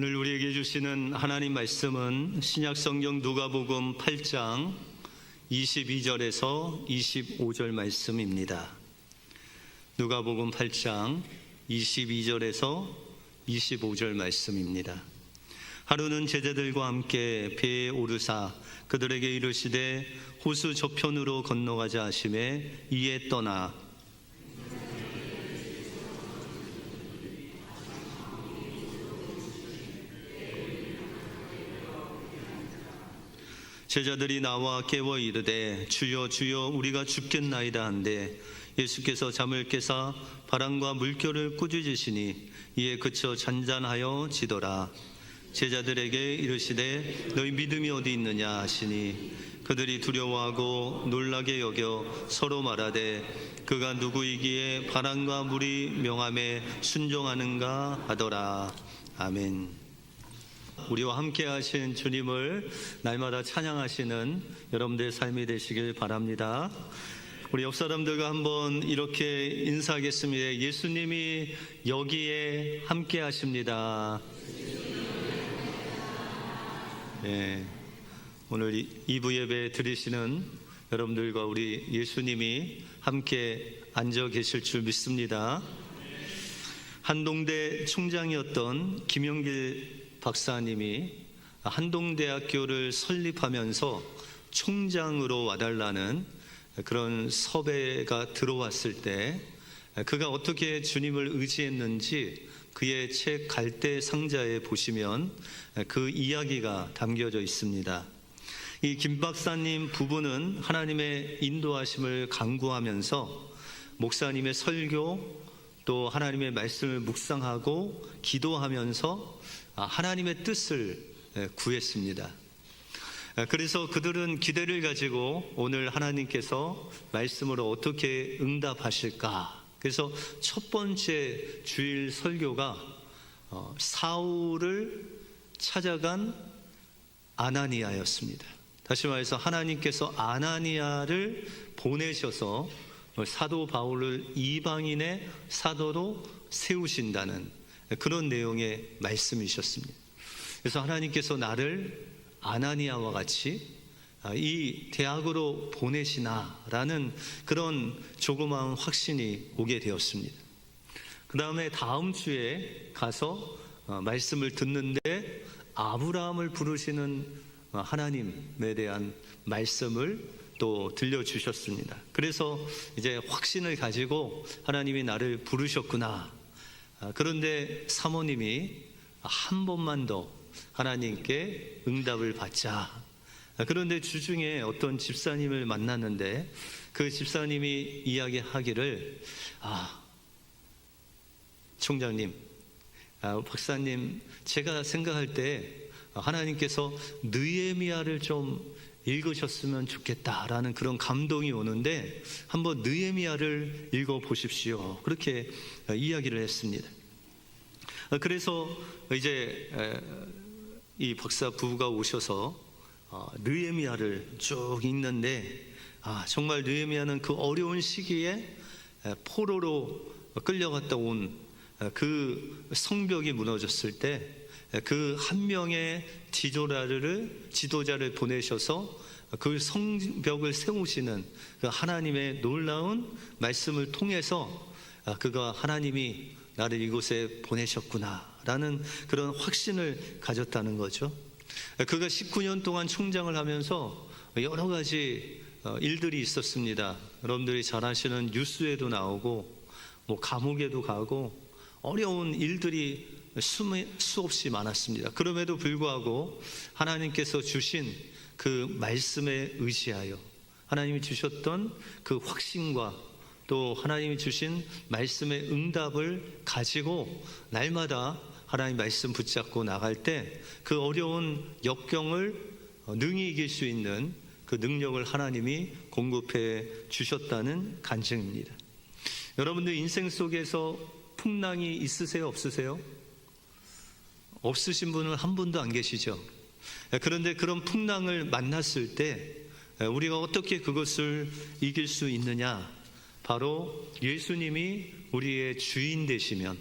오늘 우리에게 주시는 하나님 말씀은 신약성경 누가복음 8장 22절에서 25절 말씀입니다. 누가복음 8장 22절에서 25절 말씀입니다. 하루는 제자들과 함께 배에 오르사 그들에게 이르시되 호수 저편으로 건너가자 하시매 이에 떠나 제자들이 나와 깨워 이르되 주여 주여 우리가 죽겠나이다 한데 예수께서 잠을 깨사 바람과 물결을 꾸짖으시니 이에 그쳐 잔잔하여 지더라. 제자들에게 이르시되 너희 믿음이 어디 있느냐 하시니 그들이 두려워하고 놀라게 여겨 서로 말하되 그가 누구이기에 바람과 물이 명함에 순종하는가 하더라. 아멘. 우리와 함께 하신 주님을 날마다 찬양하시는 여러분들의 삶이 되시길 바랍니다. 우리 옆 사람들과 한번 이렇게 인사하겠습니다. 예수님이 여기에 함께 하십니다. 네, 오늘 2부 예배 드리시는 여러분들과 우리 예수님이 함께 앉아 계실 줄 믿습니다. 한동대 총장이었던 김영길 박사님이 한동대학교를 설립하면서 총장으로 와달라는 그런 섭외가 들어왔을 때 그가 어떻게 주님을 의지했는지 그의 책 갈대 상자에 보시면 그 이야기가 담겨져 있습니다. 이 김 박사님 부부는 하나님의 인도하심을 간구하면서 목사님의 설교 또 하나님의 말씀을 묵상하고 기도하면서 하나님의 뜻을 구했습니다. 그래서 그들은 기대를 가지고 오늘 하나님께서 말씀으로 어떻게 응답하실까. 그래서 첫 번째 주일 설교가 사울을 찾아간 아나니아였습니다. 다시 말해서 하나님께서 아나니아를 보내셔서 사도 바울을 이방인의 사도로 세우신다는 그런 내용의 말씀이셨습니다. 그래서 하나님께서 나를 아나니아와 같이 이 대학으로 보내시나라는 그런 조그마한 확신이 오게 되었습니다. 그 다음에 다음 주에 가서 말씀을 듣는데 아브라함을 부르시는 하나님에 대한 말씀을 또 들려주셨습니다. 그래서 이제 확신을 가지고 하나님이 나를 부르셨구나. 그런데 사모님이 한 번만 더 하나님께 응답을 받자. 그런데 주중에 어떤 집사님을 만났는데 그 집사님이 이야기하기를 총장님, 박사님, 제가 생각할 때 하나님께서 느헤미야를 좀 읽으셨으면 좋겠다라는 그런 감동이 오는데 한번 느헤미야를 읽어보십시오. 그렇게 이야기를 했습니다. 그래서 이제 이 박사 부부가 오셔서 느헤미야를 쭉 읽는데 정말 느헤미야는 그 어려운 시기에 포로로 끌려갔다 온 그 성벽이 무너졌을 때 그 한 명의 지도자를 보내셔서 그 성벽을 세우시는 그 하나님의 놀라운 말씀을 통해서 그가 하나님이 나를 이곳에 보내셨구나라는 그런 확신을 가졌다는 거죠. 그가 19년 동안 총장을 하면서 여러 가지 일들이 있었습니다. 여러분들이 잘 아시는 뉴스에도 나오고 감옥에도 가고 어려운 일들이 수없이 많았습니다. 그럼에도 불구하고 하나님께서 주신 그 말씀에 의지하여 하나님이 주셨던 그 확신과 또 하나님이 주신 말씀의 응답을 가지고 날마다 하나님 말씀 붙잡고 나갈 때 그 어려운 역경을 능히 이길 수 있는 그 능력을 하나님이 공급해 주셨다는 간증입니다. 여러분들 인생 속에서 풍랑이 있으세요? 없으세요? 없으신 분은 한 분도 안 계시죠. 그런데 그런 풍랑을 만났을 때 우리가 어떻게 그것을 이길 수 있느냐? 바로 예수님이 우리의 주인 되시면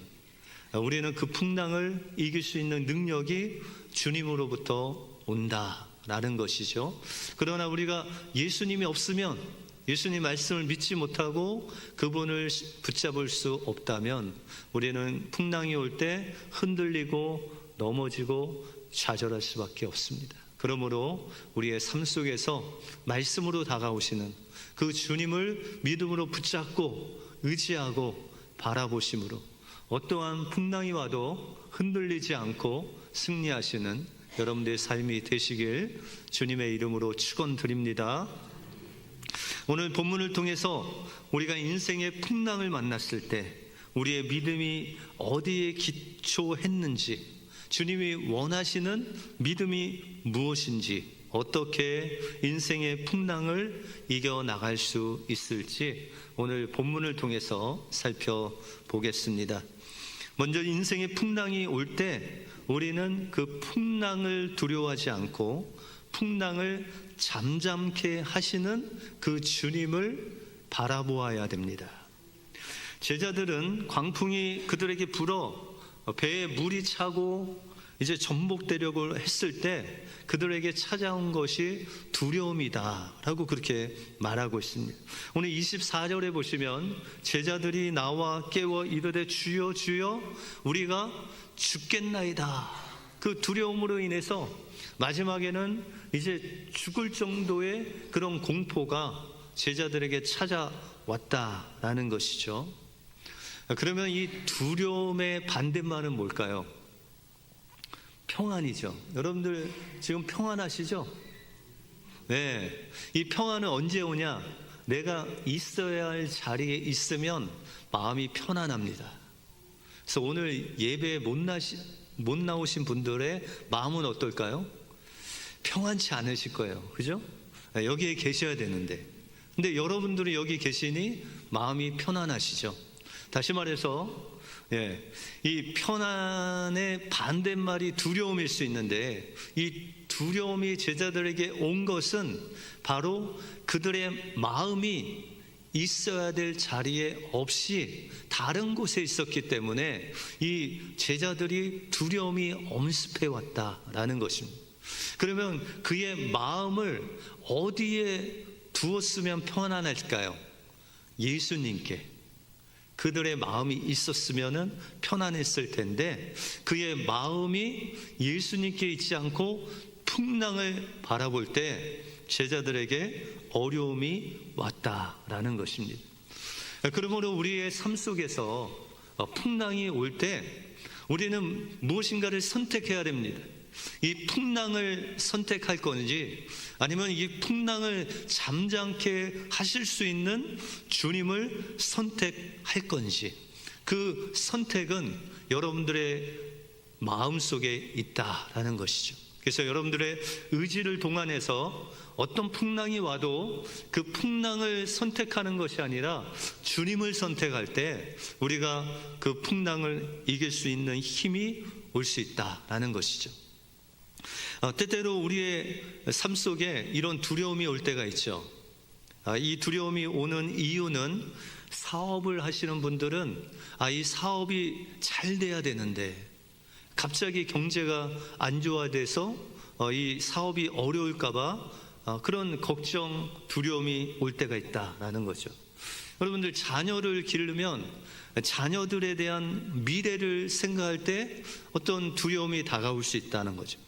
우리는 그 풍랑을 이길 수 있는 능력이 주님으로부터 온다라는 것이죠. 그러나 우리가 예수님이 없으면, 예수님 말씀을 믿지 못하고 그분을 붙잡을 수 없다면 우리는 풍랑이 올 때 흔들리고 넘어지고 좌절할 수밖에 없습니다. 그러므로 우리의 삶 속에서 말씀으로 다가오시는 그 주님을 믿음으로 붙잡고 의지하고 바라보심으로 어떠한 풍랑이 와도 흔들리지 않고 승리하시는 여러분들의 삶이 되시길 주님의 이름으로 축원드립니다. 오늘 본문을 통해서 우리가 인생의 풍랑을 만났을 때 우리의 믿음이 어디에 기초했는지, 주님이 원하시는 믿음이 무엇인지, 어떻게 인생의 풍랑을 이겨나갈 수 있을지 오늘 본문을 통해서 살펴보겠습니다. 먼저 인생의 풍랑이 올 때 우리는 그 풍랑을 두려워하지 않고 풍랑을 잠잠케 하시는 그 주님을 바라보아야 됩니다. 제자들은 광풍이 그들에게 불어 배에 물이 차고 이제 전복되려고 했을 때 그들에게 찾아온 것이 두려움이다 라고 그렇게 말하고 있습니다. 오늘 24절에 보시면 제자들이 나와 깨워 이르되 주여 주여 우리가 죽겠나이다. 그 두려움으로 인해서 마지막에는 이제 죽을 정도의 그런 공포가 제자들에게 찾아왔다라는 것이죠. 그러면 이 두려움의 반대말은 뭘까요? 평안이죠. 여러분들 지금 평안하시죠? 네. 이 평안은 언제 오냐? 내가 있어야 할 자리에 있으면 마음이 편안합니다. 그래서 오늘 예배에 못 나오신 분들의 마음은 어떨까요? 평안치 않으실 거예요. 그죠? 여기에 계셔야 되는데. 근데 여러분들이 여기 계시니 마음이 편안하시죠? 다시 말해서 이 편안의 반대말이 두려움일 수 있는데 이 두려움이 제자들에게 온 것은 바로 그들의 마음이 있어야 될 자리에 없이 다른 곳에 있었기 때문에 이 제자들이 두려움이 엄습해 왔다라는 것입니다. 그러면 그의 마음을 어디에 두었으면 편안할까요? 예수님께. 그들의 마음이 있었으면 편안했을 텐데 그의 마음이 예수님께 있지 않고 풍랑을 바라볼 때 제자들에게 어려움이 왔다라는 것입니다. 그러므로 우리의 삶 속에서 풍랑이 올 때 우리는 무엇인가를 선택해야 됩니다. 이 풍랑을 선택할 건지 아니면 이 풍랑을 잠잠케 하실 수 있는 주님을 선택할 건지, 그 선택은 여러분들의 마음속에 있다라는 것이죠. 그래서 여러분들의 의지를 동원해서 어떤 풍랑이 와도 그 풍랑을 선택하는 것이 아니라 주님을 선택할 때 우리가 그 풍랑을 이길 수 있는 힘이 올 수 있다라는 것이죠. 때때로 우리의 삶 속에 이런 두려움이 올 때가 있죠. 이 두려움이 오는 이유는 사업을 하시는 분들은 이 사업이 잘 돼야 되는데 갑자기 경제가 안 좋아져서 이 사업이 어려울까 봐 그런 걱정, 두려움이 올 때가 있다라는 거죠. 여러분들 자녀를 기르면 자녀들에 대한 미래를 생각할 때 어떤 두려움이 다가올 수 있다는 거죠.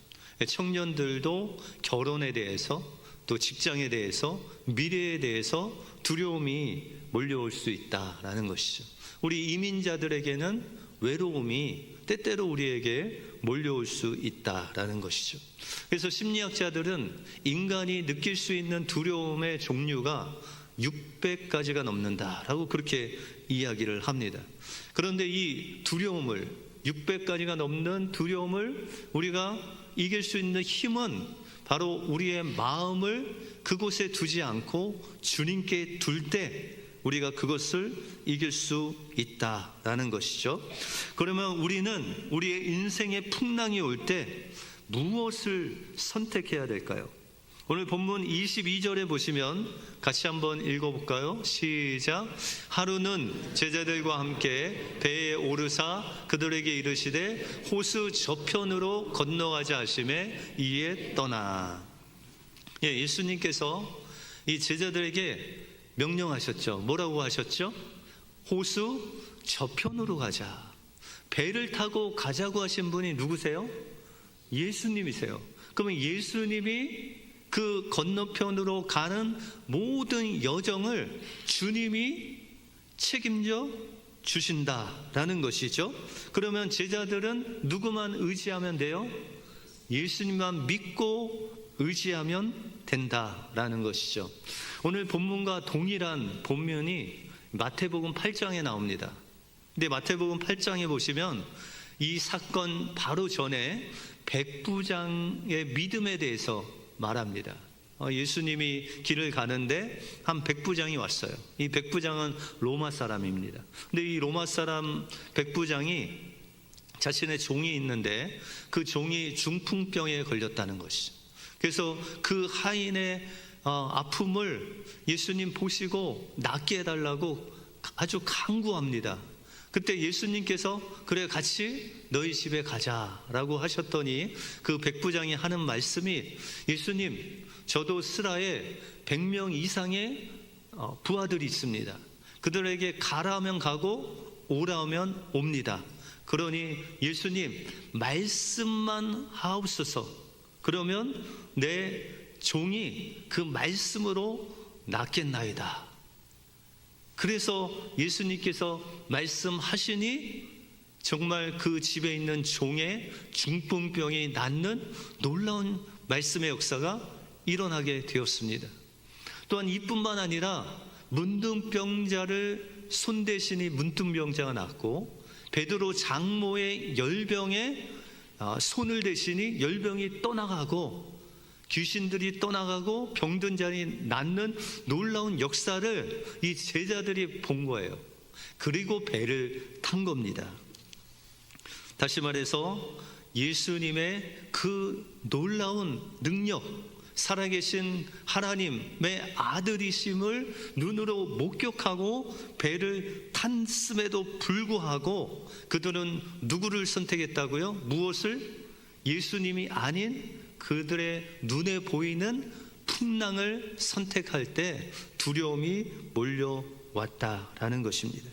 청년들도 결혼에 대해서 또 직장에 대해서 미래에 대해서 두려움이 몰려올 수 있다라는 것이죠. 우리 이민자들에게는 외로움이 때때로 우리에게 몰려올 수 있다라는 것이죠. 그래서 심리학자들은 인간이 느낄 수 있는 두려움의 종류가 600가지가 넘는다라고 그렇게 이야기를 합니다. 그런데 이 두려움을 600가지가 넘는 두려움을 우리가 이길 수 있는 힘은 바로 우리의 마음을 그곳에 두지 않고 주님께 둘 때 우리가 그것을 이길 수 있다라는 것이죠. 그러면 우리는 우리의 인생의 풍랑이 올 때 무엇을 선택해야 될까요? 오늘 본문 22절에 보시면 같이 한번 읽어볼까요? 시작. 하루는 제자들과 함께 배에 오르사 그들에게 이르시되 호수 저편으로 건너가자 하시매 이에 떠나. 예수님께서 이 제자들에게 명령하셨죠. 뭐라고 하셨죠? 호수 저편으로 가자. 배를 타고 가자고 하신 분이 누구세요? 예수님이세요. 그러면 예수님이 그 건너편으로 가는 모든 여정을 주님이 책임져 주신다라는 것이죠. 그러면 제자들은 누구만 의지하면 돼요? 예수님만 믿고 의지하면 된다라는 것이죠. 오늘 본문과 동일한 본문이 마태복음 8장에 나옵니다. 근데 마태복음 8장에 보시면 이 사건 바로 전에 백부장의 믿음에 대해서 말합니다. 예수님이 길을 가는데 한 백부장이 왔어요. 이 백부장은 로마 사람입니다. 근데 이 로마 사람 백부장이 자신의 종이 있는데 그 종이 중풍병에 걸렸다는 것이죠. 그래서 그 하인의 아픔을 예수님 보시고 낫게 해달라고 아주 간구합니다. 그때 예수님께서 그래 같이 너희 집에 가자라고 하셨더니 그 백부장이 하는 말씀이 예수님 저도 스라에 100명 이상의 부하들이 있습니다. 그들에게 가라 하면 가고 오라 하면 옵니다. 그러니 예수님 말씀만 하옵소서. 그러면 내 종이 그 말씀으로 낫겠나이다. 그래서 예수님께서 말씀하시니 정말 그 집에 있는 종의 중풍병이 낫는 놀라운 말씀의 역사가 일어나게 되었습니다. 또한 이뿐만 아니라 문둥병자를 손대시니 문둥병자가 낫고 베드로 장모의 열병에 손을 대시니 열병이 떠나가고 귀신들이 떠나가고 병든 자리 낫는 놀라운 역사를 이 제자들이 본 거예요. 그리고 배를 탄 겁니다. 다시 말해서 예수님의 그 놀라운 능력, 살아계신 하나님의 아들이심을 눈으로 목격하고 배를 탔음에도 불구하고 그들은 누구를 선택했다고요? 무엇을? 예수님이 아닌 그들의 눈에 보이는 풍랑을 선택할 때 두려움이 몰려왔다라는 것입니다.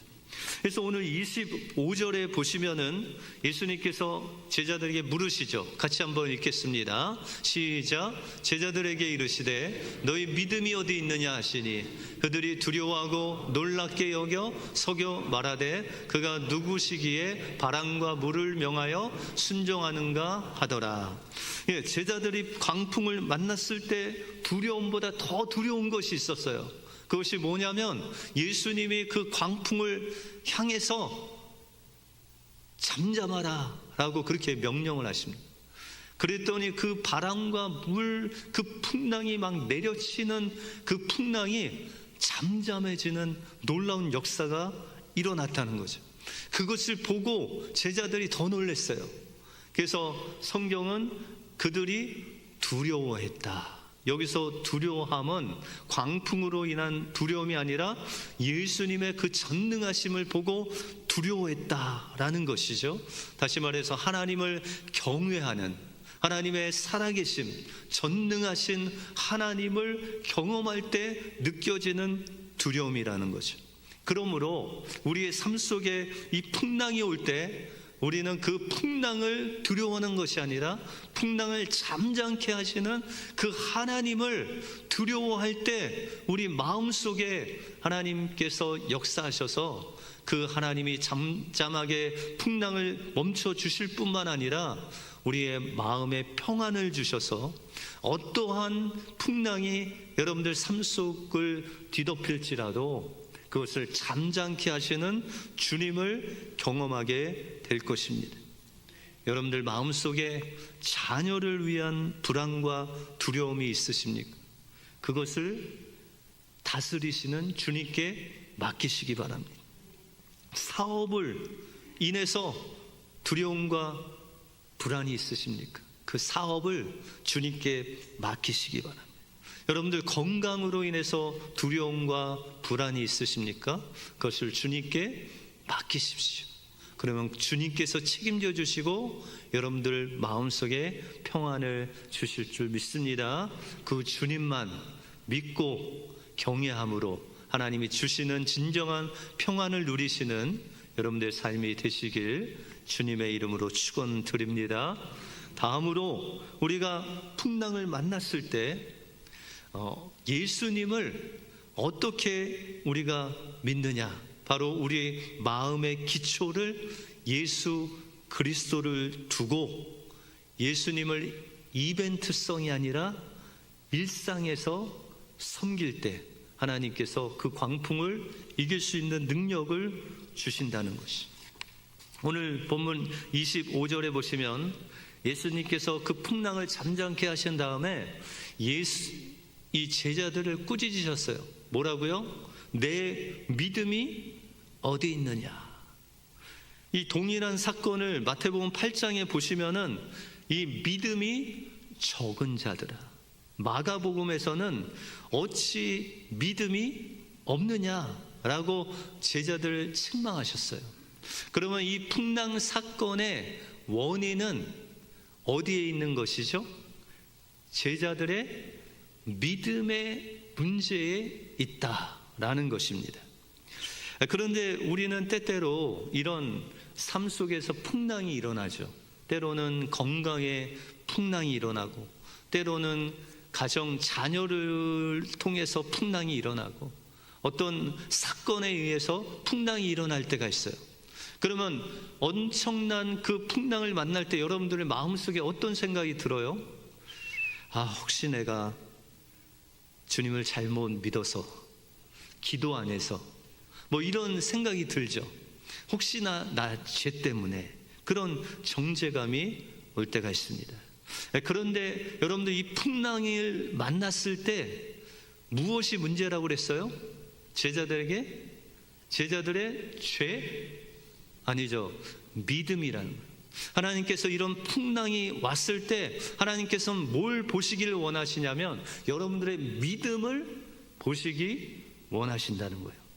그래서 오늘 25절에 보시면은 예수님께서 제자들에게 물으시죠. 같이 한번 읽겠습니다. 시작. 제자들에게 이르시되 너희 믿음이 어디 있느냐 하시니 그들이 두려워하고 놀랍게 여겨 속여 말하되 그가 누구시기에 바람과 물을 명하여 순종하는가 하더라. 제자들이 광풍을 만났을 때 두려움보다 더 두려운 것이 있었어요. 그것이 뭐냐면 예수님이 그 광풍을 향해서 잠잠하라 라고 그렇게 명령을 하십니다. 그랬더니 그 바람과 물, 그 풍랑이 막 내려치는 그 풍랑이 잠잠해지는 놀라운 역사가 일어났다는 거죠. 그것을 보고 제자들이 더 놀랐어요. 그래서 성경은 그들이 두려워했다. 여기서 두려워함은 광풍으로 인한 두려움이 아니라 예수님의 그 전능하심을 보고 두려워했다라는 것이죠. 다시 말해서 하나님을 경외하는, 하나님의 살아계심, 전능하신 하나님을 경험할 때 느껴지는 두려움이라는 거죠. 그러므로 우리의 삶 속에 이 풍랑이 올 때 우리는 그 풍랑을 두려워하는 것이 아니라 풍랑을 잠잠케 하시는 그 하나님을 두려워할 때 우리 마음속에 하나님께서 역사하셔서 그 하나님이 잠잠하게 풍랑을 멈춰 주실 뿐만 아니라 우리의 마음에 평안을 주셔서 어떠한 풍랑이 여러분들 삶 속을 뒤덮일지라도 그것을 잠잠케 하시는 주님을 경험하게 될 것입니다. 여러분들 마음속에 자녀를 위한 불안과 두려움이 있으십니까? 그것을 다스리시는 주님께 맡기시기 바랍니다. 사업을 인해서 두려움과 불안이 있으십니까? 그 사업을 주님께 맡기시기 바랍니다. 여러분들 건강으로 인해서 두려움과 불안이 있으십니까? 그것을 주님께 맡기십시오. 그러면 주님께서 책임져 주시고 여러분들 마음속에 평안을 주실 줄 믿습니다. 그 주님만 믿고 경외함으로 하나님이 주시는 진정한 평안을 누리시는 여러분들의 삶이 되시길 주님의 이름으로 축원드립니다. 다음으로 우리가 풍랑을 만났을 때 예수님을 어떻게 우리가 믿느냐? 바로 우리 마음의 기초를 예수 그리스도를 두고 예수님을 이벤트성이 아니라 일상에서 섬길 때 하나님께서 그 광풍을 이길 수 있는 능력을 주신다는 것이. 오늘 본문 25절에 보시면 예수님께서 그 풍랑을 잠잠케 하신 다음에 이 제자들을 꾸짖으셨어요. 뭐라고요? 내 믿음이 어디 있느냐. 이 동일한 사건을 마태복음 8장에 보시면은 이 믿음이 적은 자들아, 마가복음에서는 어찌 믿음이 없느냐라고 제자들을 책망하셨어요. 그러면 이 풍랑 사건의 원인은 어디에 있는 것이죠? 제자들의 믿음의 문제에 있다라는 것입니다. 그런데 우리는 때때로 이런 삶 속에서 풍랑이 일어나죠. 때로는 건강에 풍랑이 일어나고, 때로는 가정 자녀를 통해서 풍랑이 일어나고, 어떤 사건에 의해서 풍랑이 일어날 때가 있어요. 그러면 엄청난 그 풍랑을 만날 때 여러분들의 마음속에 어떤 생각이 들어요? 혹시 내가 주님을 잘못 믿어서, 기도 안 해서 뭐 이런 생각이 들죠. 혹시나 나 죄 때문에 그런 정죄감이 올 때가 있습니다. 그런데 여러분들 이 풍랑을 만났을 때 무엇이 문제라고 그랬어요? 제자들의 죄? 아니죠. 믿음이라는 거예요. 하나님께서 이런 풍랑이 왔을 때 하나님께서는 뭘 보시기를 원하시냐면 여러분들의 믿음을 보시기 원하신다는 거예요.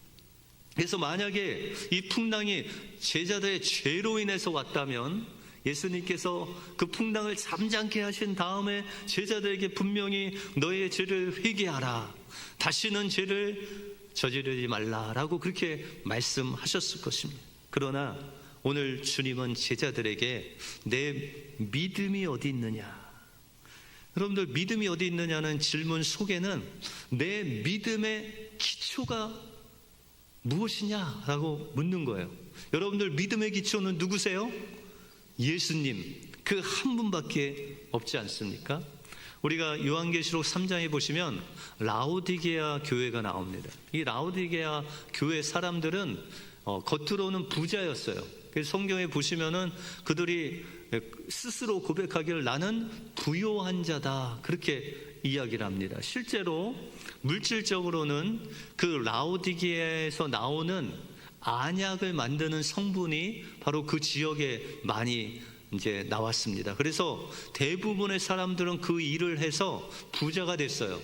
그래서 만약에 이 풍랑이 제자들의 죄로 인해서 왔다면 예수님께서 그 풍랑을 잠잠케 하신 다음에 제자들에게 분명히 너의 죄를 회개하라, 다시는 죄를 저지르지 말라라고 그렇게 말씀하셨을 것입니다. 그러나 오늘 주님은 제자들에게 내 믿음이 어디 있느냐, 여러분들 믿음이 어디 있느냐는 질문 속에는 내 믿음의 기초가 무엇이냐라고 묻는 거예요. 여러분들 믿음의 기초는 누구세요? 예수님, 그 한 분밖에 없지 않습니까? 우리가 요한계시록 3장에 보시면 라오디게아 교회가 나옵니다. 이 라오디게아 교회 사람들은 겉으로는 부자였어요. 그래서 성경에 보시면은 그들이 스스로 고백하기를 나는 부요한 자다, 그렇게 이야기를 합니다. 실제로 물질적으로는 그 라오디게아에서 나오는 안약을 만드는 성분이 바로 그 지역에 많이 이제 나왔습니다. 그래서 대부분의 사람들은 그 일을 해서 부자가 됐어요.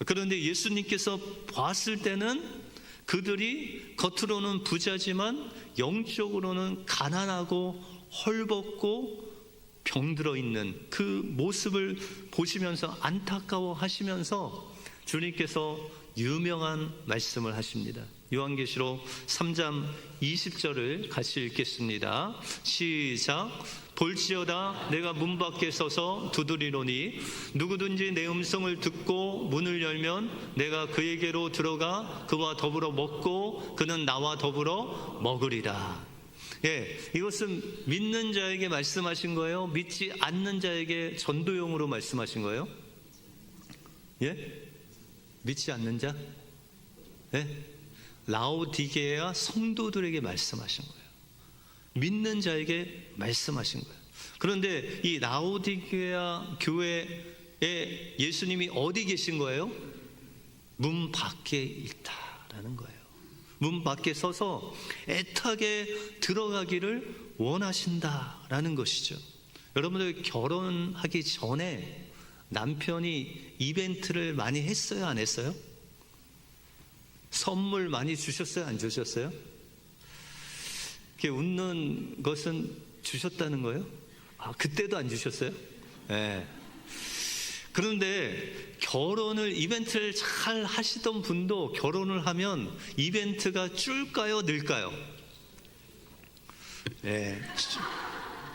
그런데 예수님께서 봤을 때는 그들이 겉으로는 부자지만 영적으로는 가난하고 헐벗고 병들어 있는 그 모습을 보시면서 안타까워 하시면서 주님께서 유명한 말씀을 하십니다. 요한계시록 3장 20절을 같이 읽겠습니다. 시작. 볼지어다 내가 문 밖에 서서 두드리노니 누구든지 내 음성을 듣고 문을 열면 내가 그에게로 들어가 그와 더불어 먹고 그는 나와 더불어 먹으리라. 이것은 믿는 자에게 말씀하신 거예요? 믿지 않는 자에게 전도용으로 말씀하신 거예요? 믿지 않는 자? 라오디게아 성도들에게 말씀하신 거예요. 믿는 자에게 말씀하신 거예요. 그런데 이 라오디게아 교회에 예수님이 어디 계신 거예요? 문 밖에 있다라는 거예요. 문 밖에 서서 애타게 들어가기를 원하신다라는 것이죠. 여러분들 결혼하기 전에 남편이 이벤트를 많이 했어요, 안 했어요? 선물 많이 주셨어요, 안 주셨어요? 이렇게 웃는 것은 주셨다는 거예요? 그때도 안 주셨어요? 네. 그런데 결혼을, 이벤트를 잘 하시던 분도 결혼을 하면 이벤트가 줄까요, 늘까요? 네.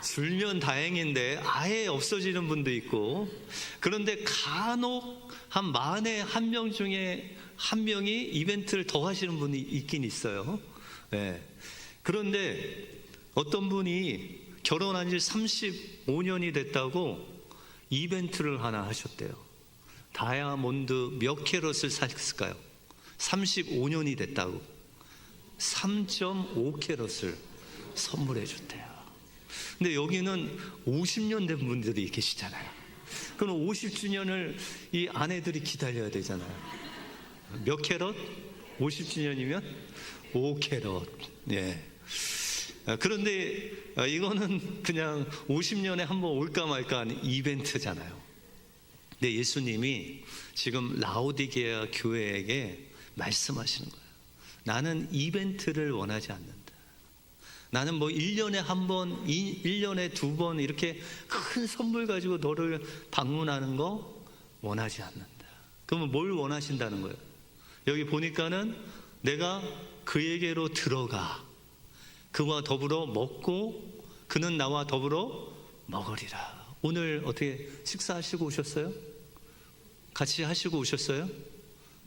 줄면 다행인데 아예 없어지는 분도 있고, 그런데 간혹 한 만에 한 명 중에 한 명이 이벤트를 더 하시는 분이 있긴 있어요. 네. 그런데 어떤 분이 결혼한 지 35년이 됐다고 이벤트를 하나 하셨대요. 다이아몬드 몇 캐럿을 샀을까요? 35년이 됐다고 3.5캐럿을 선물해 줬대요. 근데 여기는 50년 된 분들이 계시잖아요. 그럼 50주년을 이 아내들이 기다려야 되잖아요. 몇 캐럿? 50주년이면 5캐럿. 예. 그런데 이거는 그냥 50년에 한번 올까 말까 하는 이벤트잖아요. 근데 예수님이 지금 라오디게아 교회에게 말씀하시는 거예요. 나는 이벤트를 원하지 않는다. 나는 뭐 1년에 한 번, 1년에 2번 이렇게 큰 선물 가지고 너를 방문하는 거 원하지 않는다. 그러면 뭘 원하신다는 거예요? 여기 보니까는 내가 그에게로 들어가 그와 더불어 먹고 그는 나와 더불어 먹으리라. 오늘 어떻게 식사하시고 오셨어요? 같이 하시고 오셨어요?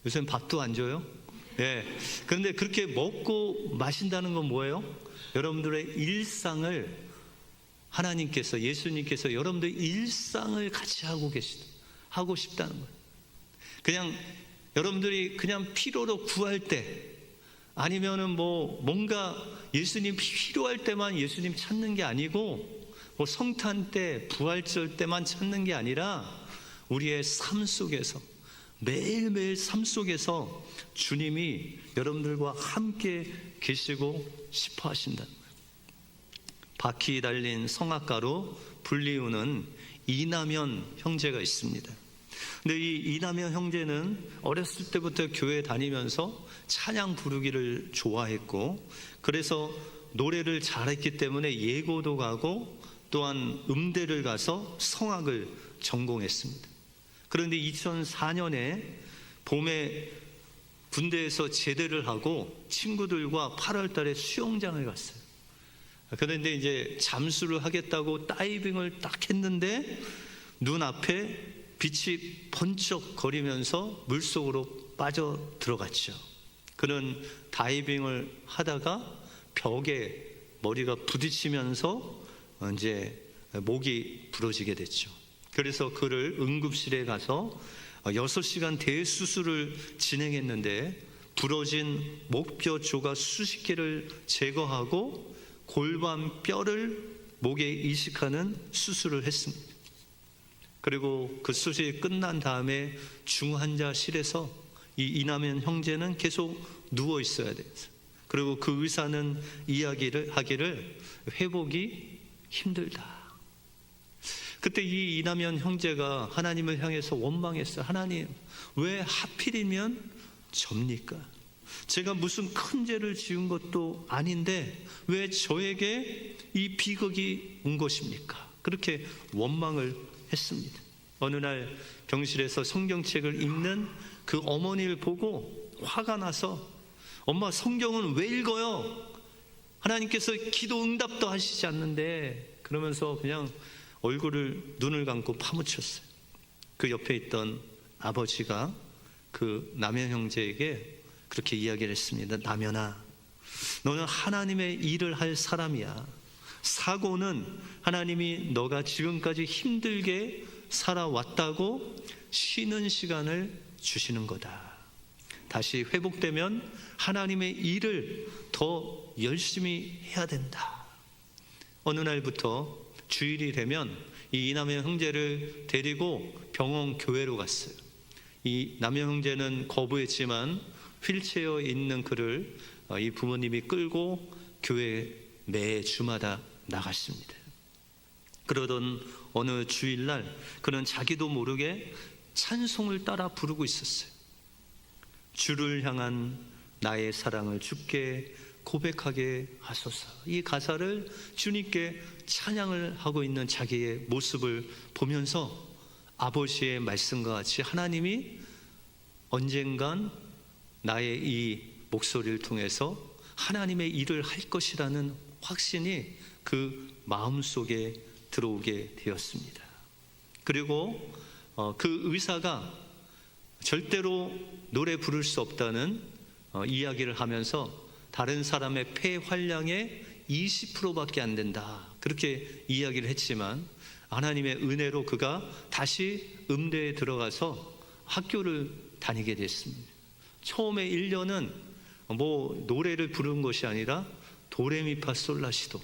요새는 밥도 안 줘요? 네. 그런데 그렇게 먹고 마신다는 건 뭐예요? 여러분들의 일상을 하나님께서, 예수님께서 여러분들의 일상을 같이 하고 싶다는 거예요. 그냥 여러분들이 그냥 필요로 구할 때, 아니면은 뭐 뭔가 예수님 필요할 때만 예수님 찾는 게 아니고, 뭐 성탄 때, 부활절 때만 찾는 게 아니라 우리의 삶 속에서, 매일매일 삶 속에서 주님이 여러분들과 함께 계시고 싶어 하신다는 거예요. 바퀴 달린 성악가로 불리우는 이남현 형제가 있습니다. 근데 이 이남현 형제는 어렸을 때부터 교회 다니면서 찬양 부르기를 좋아했고, 그래서 노래를 잘했기 때문에 예고도 가고 또한 음대를 가서 성악을 전공했습니다. 그런데 2004년에 봄에 군대에서 제대를 하고 친구들과 8월 달에 수영장을 갔어요. 그런데 이제 잠수를 하겠다고 다이빙을 딱 했는데 눈앞에 빛이 번쩍거리면서 물속으로 빠져 들어갔죠. 그는 다이빙을 하다가 벽에 머리가 부딪히면서 이제 목이 부러지게 됐죠. 그래서 그를 응급실에 가서 6시간 대수술을 진행했는데 부러진 목뼈 조각 수십 개를 제거하고 골반 뼈를 목에 이식하는 수술을 했습니다. 그리고 그 수술이 끝난 다음에 중환자실에서 이 이남현 형제는 계속 누워 있어야 돼요. 그리고 그 의사는 이야기를 하기를 회복이 힘들다. 그때 이 이남현 형제가 하나님을 향해서 원망했어요. 하나님, 왜 하필이면 접니까? 제가 무슨 큰 죄를 지은 것도 아닌데 왜 저에게 이 비극이 온 것입니까? 그렇게 원망을 했습니다. 어느 날 병실에서 성경책을 읽는 그 어머니를 보고 화가 나서, 엄마 성경은 왜 읽어요? 하나님께서 기도 응답도 하시지 않는데, 그러면서 그냥 눈을 감고 파묻혔어요. 그 옆에 있던 아버지가 그 남현 형제에게 그렇게 이야기를 했습니다. 남현아, 너는 하나님의 일을 할 사람이야. 사고는 하나님이 너가 지금까지 힘들게 살아왔다고 쉬는 시간을 주시는 거다. 다시 회복되면 하나님의 일을 더 열심히 해야 된다. 어느 날부터 주일이 되면 이 남현 형제를 데리고 병원 교회로 갔어요. 이 남현 형제는 거부했지만 휠체어에 있는 그를 이 부모님이 끌고 교회 매 주마다 나갔습니다. 그러던 어느 주일날 그는 자기도 모르게 찬송을 따라 부르고 있었어요. 주를 향한 나의 사랑을 주께 고백하게 하소서. 이 가사를 주님께 찬양을 하고 있는 자기의 모습을 보면서 아버지의 말씀과 같이 하나님이 언젠간 나의 이 목소리를 통해서 하나님의 일을 할 것이라는 확신이 그 마음속에 들어오게 되었습니다. 그리고 그 의사가 절대로 노래 부를 수 없다는 이야기를 하면서 다른 사람의 폐 활량의 20%밖에 안 된다, 그렇게 이야기를 했지만 하나님의 은혜로 그가 다시 음대에 들어가서 학교를 다니게 됐습니다. 처음에 1년은 노래를 부르는 것이 아니라 도레미파솔라시도,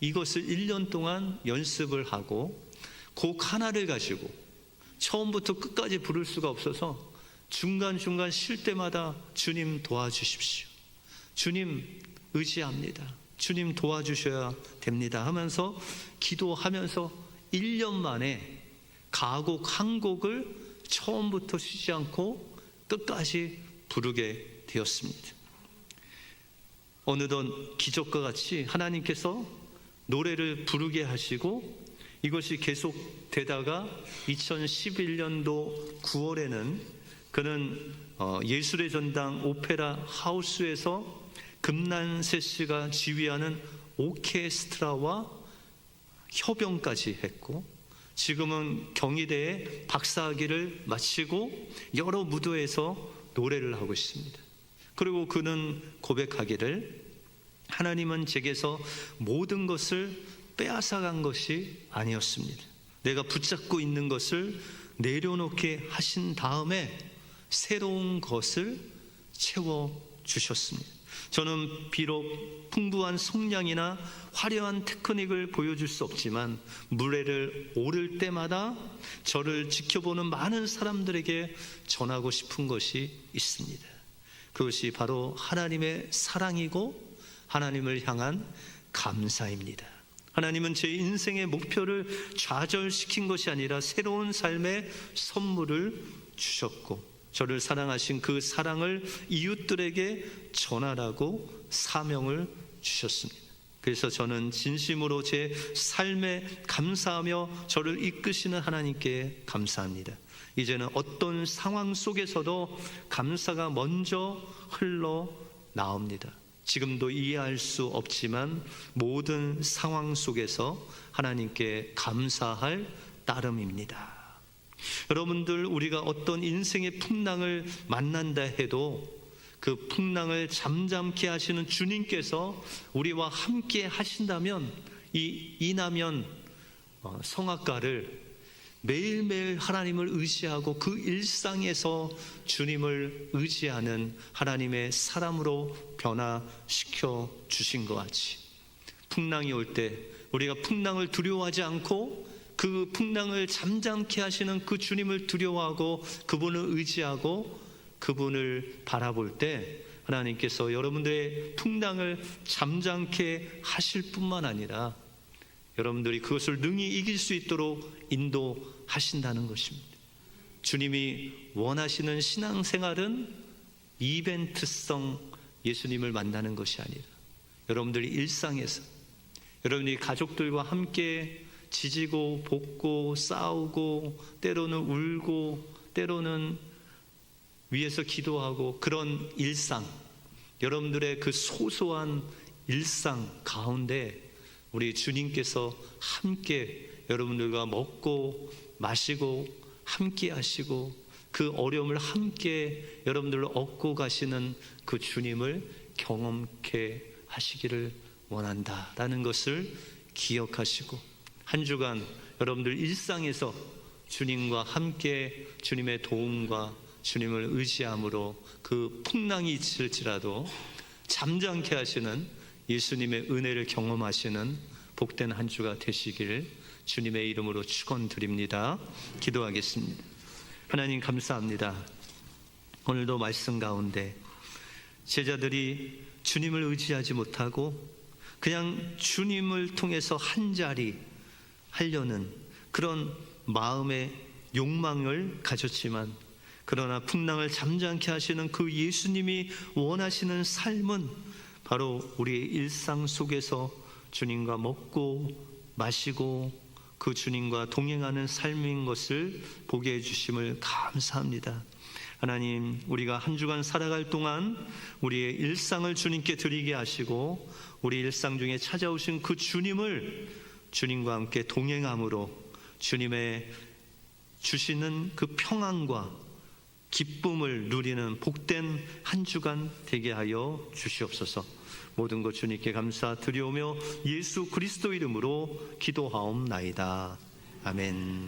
이것을 1년 동안 연습을 하고 곡 하나를 가지고 처음부터 끝까지 부를 수가 없어서 중간중간 쉴 때마다 주님 도와주십시오, 주님 의지합니다, 주님 도와주셔야 됩니다 하면서 기도하면서 1년 만에 가곡 한 곡을 처음부터 쉬지 않고 끝까지 부르게 되었습니다. 어느덧 기적과 같이 하나님께서 노래를 부르게 하시고 이것이 계속되다가 2011년도 9월에는 그는 예술의 전당 오페라 하우스에서 금난세 씨가 지휘하는 오케스트라와 협연까지 했고, 지금은 경희대에 박사학위를 마치고 여러 무도에서 노래를 하고 있습니다. 그리고 그는 고백하기를, 하나님은 제게서 모든 것을 빼앗아간 것이 아니었습니다. 내가 붙잡고 있는 것을 내려놓게 하신 다음에 새로운 것을 채워주셨습니다. 저는 비록 풍부한 성량이나 화려한 테크닉을 보여줄 수 없지만 무례를 오를 때마다 저를 지켜보는 많은 사람들에게 전하고 싶은 것이 있습니다. 그것이 바로 하나님의 사랑이고 하나님을 향한 감사입니다. 하나님은 제 인생의 목표를 좌절시킨 것이 아니라 새로운 삶의 선물을 주셨고, 저를 사랑하신 그 사랑을 이웃들에게 전하라고 사명을 주셨습니다. 그래서 저는 진심으로 제 삶에 감사하며 저를 이끄시는 하나님께 감사합니다. 이제는 어떤 상황 속에서도 감사가 먼저 흘러나옵니다. 지금도 이해할 수 없지만 모든 상황 속에서 하나님께 감사할 따름입니다. 여러분들, 우리가 어떤 인생의 풍랑을 만난다 해도 그 풍랑을 잠잠케 하시는 주님께서 우리와 함께 하신다면 이 이남현 성악가를 매일매일 하나님을 의지하고 그 일상에서 주님을 의지하는 하나님의 사람으로 변화시켜 주신 것 같이, 풍랑이 올 때 우리가 풍랑을 두려워하지 않고 그 풍랑을 잠잠케 하시는 그 주님을 두려워하고 그분을 의지하고 그분을 바라볼 때 하나님께서 여러분들의 풍랑을 잠잠케 하실 뿐만 아니라 여러분들이 그것을 능히 이길 수 있도록 인도하신다는 것입니다. 주님이 원하시는 신앙생활은 이벤트성 예수님을 만나는 것이 아니라 여러분들이 일상에서 여러분이 가족들과 함께 지지고 볶고 싸우고 때로는 울고 때로는 위에서 기도하고 그런 일상, 여러분들의 그 소소한 일상 가운데 우리 주님께서 함께 여러분들과 먹고 마시고 함께 하시고 그 어려움을 함께 여러분들로 얻고 가시는 그 주님을 경험케 하시기를 원한다라는 것을 기억하시고 한 주간 여러분들 일상에서 주님과 함께 주님의 도움과 주님을 의지함으로 그 풍랑이 있을지라도 잠잠케 하시는 예수님의 은혜를 경험하시는 복된 한 주가 되시길 주님의 이름으로 축원드립니다. 기도하겠습니다. 하나님 감사합니다. 오늘도 말씀 가운데 제자들이 주님을 의지하지 못하고 그냥 주님을 통해서 한 자리 하려는 그런 마음의 욕망을 가졌지만, 그러나 풍랑을 잠잠케 하시는 그 예수님이 원하시는 삶은 바로 우리의 일상 속에서 주님과 먹고 마시고 그 주님과 동행하는 삶인 것을 보게 해주심을 감사합니다. 하나님, 우리가 한 주간 살아갈 동안 우리의 일상을 주님께 드리게 하시고, 우리 일상 중에 찾아오신 그 주님을 주님과 함께 동행함으로 주님의 주시는 그 평안과 기쁨을 누리는 복된 한 주간 되게 하여 주시옵소서. 모든 것 주님께 감사드리오며 예수 그리스도 이름으로 기도하옵나이다. 아멘.